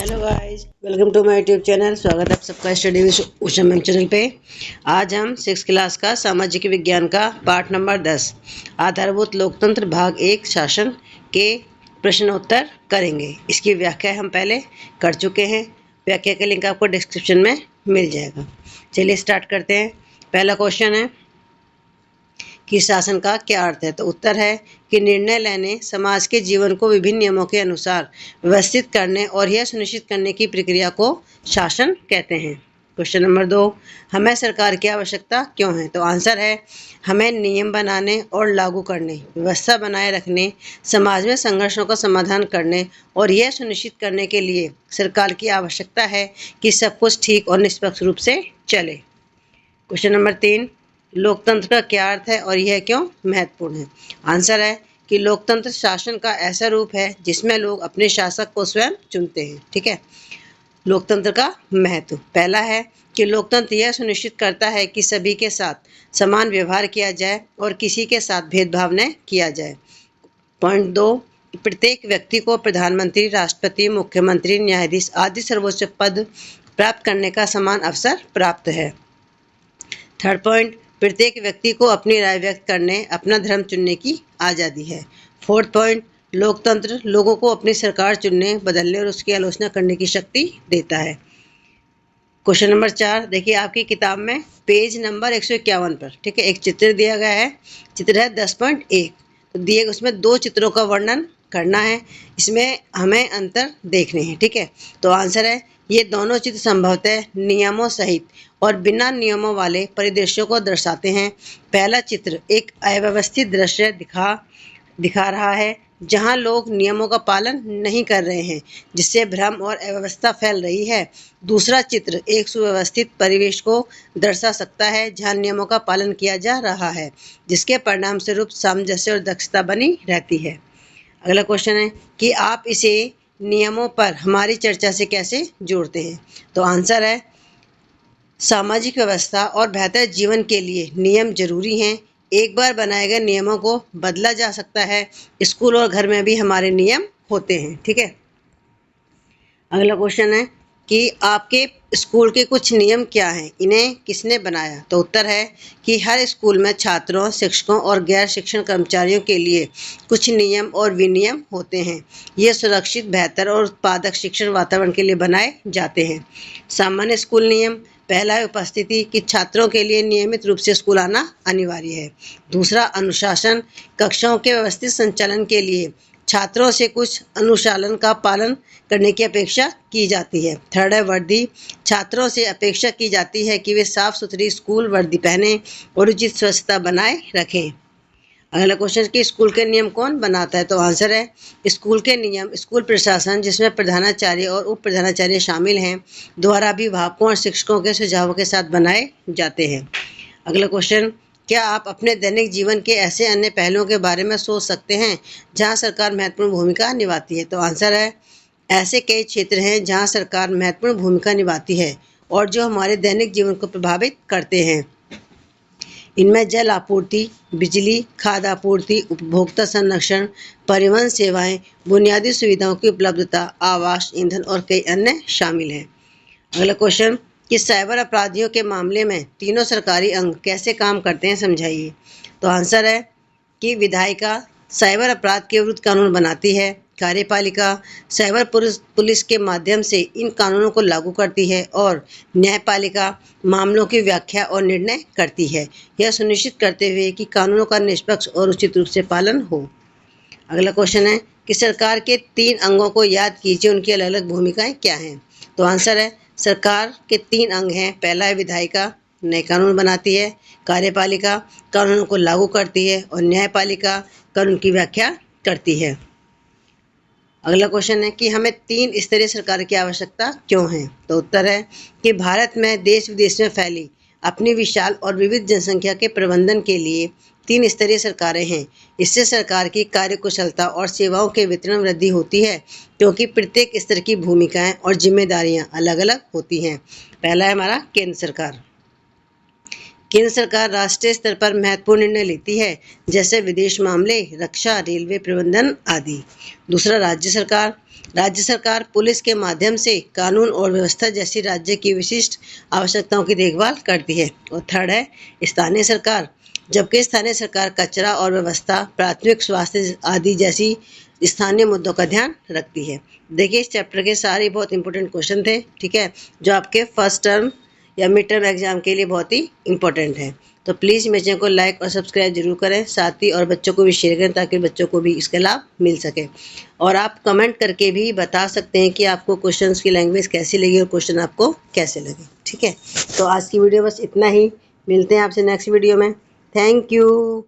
Hello guys, welcome to my YouTube channel. स्वागत है आप सबका study with Usha ma'am channel पे। आज हम 6th क्लास का सामाजिक विज्ञान का पार्ट नंबर 10 आधारभूत लोकतंत्र भाग 1 शासन के प्रश्नोत्तर करेंगे। इसकी व्याख्या हम पहले कर चुके हैं। व्याख्या का लिंक आपको डिस्क्रिप्शन में मिल जाएगा। चलिए स्टार्ट करते हैं। पहला क्वेश्चन है कि शासन का क्या अर्थ है। तो उत्तर है कि निर्णय लेने, समाज के जीवन को विभिन्न नियमों के अनुसार व्यवस्थित करने और यह सुनिश्चित करने की प्रक्रिया को शासन कहते हैं। क्वेश्चन नंबर 2, हमें सरकार की आवश्यकता क्यों है। तो आंसर है हमें नियम बनाने और लागू करने, व्यवस्था बनाए रखने, समाज में संघर्षों का समाधान करने और यह सुनिश्चित करने के लिए सरकार की आवश्यकता है कि सब कुछ ठीक और निष्पक्ष रूप से चले। क्वेश्चन नंबर 3, लोकतंत्र का क्या अर्थ है और यह क्यों महत्वपूर्ण है। आंसर है कि लोकतंत्र शासन का ऐसा रूप है जिसमें लोग अपने शासक को स्वयं चुनते हैं। ठीक है। लोकतंत्र का महत्व, पहला है कि लोकतंत्र यह सुनिश्चित करता है कि सभी के साथ समान व्यवहार किया जाए और किसी के साथ भेदभाव न किया जाए। पॉइंट 2, प्रत्येक व्यक्ति को प्रधानमंत्री, राष्ट्रपति, मुख्यमंत्री, न्यायाधीश आदि सर्वोच्च पद प्राप्त करने का समान अवसर प्राप्त है। थर्ड पॉइंट, प्रत्येक व्यक्ति को अपनी राय व्यक्त करने, अपना धर्म चुनने की आज़ादी है। फोर्थ पॉइंट, लोकतंत्र लोगों को अपनी सरकार चुनने, बदलने और उसकी आलोचना करने की शक्ति देता है। क्वेश्चन नंबर 4 देखिए आपकी किताब में पेज नंबर 151 पर, ठीक है, एक चित्र दिया गया है। चित्र है 10.1। तो दिए उसमें दो चित्रों का वर्णन करना है। इसमें हमें अंतर देखने हैं। ठीक है। तो आंसर है ये दोनों चित्र संभवतः नियमों सहित और बिना नियमों वाले परिदृश्यों को दर्शाते हैं। पहला चित्र एक अव्यवस्थित दृश्य दिखा रहा है जहां लोग नियमों का पालन नहीं कर रहे हैं, जिससे भ्रम और अव्यवस्था फैल रही है। दूसरा चित्र एक सुव्यवस्थित परिवेश को दर्शा सकता है जहां नियमों का पालन किया जा रहा है, जिसके परिणाम स्वरूप सामंजस्य और दक्षता बनी रहती है। अगला क्वेश्चन है कि आप इसे नियमों पर हमारी चर्चा से कैसे जोड़ते हैं। तो आंसर है सामाजिक व्यवस्था और बेहतर जीवन के लिए नियम जरूरी हैं। एक बार बनाए गए नियमों को बदला जा सकता है। स्कूल और घर में भी हमारे नियम होते हैं। ठीक है। अगला क्वेश्चन है कि आपके स्कूल के कुछ नियम क्या हैं, इन्हें किसने बनाया। तो उत्तर है कि हर स्कूल में छात्रों, शिक्षकों और गैर शिक्षण कर्मचारियों के लिए कुछ नियम और विनियम होते हैं। ये सुरक्षित, बेहतर और उत्पादक शिक्षण वातावरण के लिए बनाए जाते हैं। सामान्य स्कूल नियम, पहला है उपस्थिति कि छात्रों के लिए नियमित रूप से स्कूल आना अनिवार्य है। दूसरा अनुशासन, कक्षाओं के व्यवस्थित संचालन के लिए छात्रों से कुछ अनुशासन का पालन करने की अपेक्षा की जाती है। थर्ड है वर्दी, छात्रों से अपेक्षा की जाती है कि वे साफ सुथरी स्कूल वर्दी पहने और उचित स्वच्छता बनाए रखें। अगला क्वेश्चन कि स्कूल के नियम कौन बनाता है। तो आंसर है स्कूल के नियम स्कूल प्रशासन, जिसमें प्रधानाचार्य और उप प्रधानाचार्य शामिल हैं, द्वारा अभिभावकों और शिक्षकों के सुझावों के साथ बनाए जाते हैं। अगला क्वेश्चन, क्या आप अपने दैनिक जीवन के ऐसे अन्य पहलुओं के बारे में सोच सकते हैं जहां सरकार महत्वपूर्ण भूमिका निभाती है। तो आंसर है ऐसे कई क्षेत्र हैं जहां सरकार महत्वपूर्ण भूमिका निभाती है और जो हमारे दैनिक जीवन को प्रभावित करते हैं। इनमें जल आपूर्ति, बिजली, खाद्य आपूर्ति, उपभोक्ता संरक्षण, परिवहन सेवाएं, बुनियादी सुविधाओं की उपलब्धता, आवास, ईंधन और कई अन्य शामिल हैं। अगला क्वेश्चन कि साइबर अपराधियों के मामले में तीनों सरकारी अंग कैसे काम करते हैं, समझाइए। तो आंसर है कि विधायिका साइबर अपराध के विरुद्ध कानून बनाती है, कार्यपालिका साइबर पुलिस के माध्यम से इन कानूनों को लागू करती है और न्यायपालिका मामलों की व्याख्या और निर्णय करती है, यह सुनिश्चित करते हुए कि कानूनों का निष्पक्ष और उचित रूप से पालन हो। अगला क्वेश्चन है कि सरकार के 3 अंगों को याद कीजिए, उनकी अलग अलग भूमिकाएं क्या हैं। तो आंसर है सरकार के 3 अंग हैं। पहला है विधायिका, नए कानून बनाती है, कार्यपालिका कानूनों को लागू करती है और न्यायपालिका कानून की व्याख्या करती है। अगला क्वेश्चन है कि हमें 3 स्तरीय सरकार की आवश्यकता क्यों है। तो उत्तर है कि भारत में देश विदेश में फैली अपनी विशाल और विविध जनसंख्या के प्रबंधन के लिए 3 स्तरीय सरकारें हैं। इससे सरकार की कार्यकुशलता और सेवाओं के वितरण वृद्धि होती है, क्योंकि प्रत्येक स्तर की भूमिकाएं और जिम्मेदारियां अलग अलग होती हैं। पहला है हमारा केंद्र सरकार। केंद्र सरकार राष्ट्रीय स्तर पर महत्वपूर्ण निर्णय लेती है, जैसे विदेश मामले, रक्षा, रेलवे प्रबंधन आदि। दूसरा, राज्य सरकार पुलिस के माध्यम से कानून और व्यवस्था जैसी राज्य की विशिष्ट आवश्यकताओं की देखभाल करती है। और थर्ड है स्थानीय सरकार, जबकि स्थानीय सरकार कचरा और व्यवस्था, प्राथमिक स्वास्थ्य आदि जैसी स्थानीय मुद्दों का ध्यान रखती है। देखिए, इस चैप्टर के सारे बहुत इंपॉर्टेंट क्वेश्चन थे, ठीक है, जो आपके फर्स्ट टर्म या मिड टर्म एग्जाम के लिए बहुत ही इंपॉर्टेंट है। तो प्लीज़ मेरे चैनल को लाइक और सब्सक्राइब जरूर करें, साथ ही और बच्चों को भी शेयर करें ताकि बच्चों को भी इसका लाभ मिल सके। और आप कमेंट करके भी बता सकते हैं कि आपको क्वेश्चंस की लैंग्वेज कैसी लगी और क्वेश्चन आपको कैसे लगे, ठीक है। तो आज की वीडियो बस इतना ही, मिलते हैं आपसे नेक्स्ट वीडियो में। Thank you.